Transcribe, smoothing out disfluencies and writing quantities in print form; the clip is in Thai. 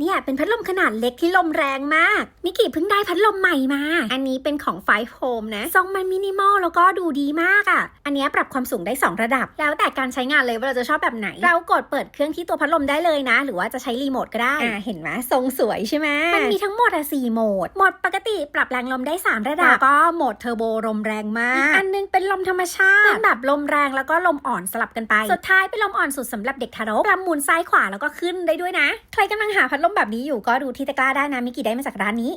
เนี่ยเป็นพัดลมขนาดเล็กที่ลมแรงมากมิกิเพิ่งได้พัดลมใหม่มาอันนี้เป็นของFive Homeนะทรงมันมินิมอลแล้วก็ดูดีมากอ่ะอันนี้ปรับความสูงได้2ระดับแล้วแต่การใช้งานเลยว่าเราจะชอบแบบไหนเรากดเปิดเครื่องที่ตัวพัดลมได้เลยนะหรือว่าจะใช้รีโมทก็ได้เห็นไหมทรงสวยใช่ไหมมันมีทั้งหมด4โหมดปกติปรับแรงลมได้3ระดับแล้วก็โหมดเทอร์โบลมแรงมากอันนึงเป็นลมธรรมชาติเป็นแบบลมแรงแล้วก็ลมอ่อนสลับกันไปสุดท้ายเป็นลมอ่อนสุดสำหรับเด็กทารกปรับหมุนซ้ายขวาแล้วก็ขึ้นได้ด้วยนะใครกำลังหาพัดลมแบบนี้อยู่ก็ดูที่ตะกร้าได้นะมิกิได้มาจากร้านนี้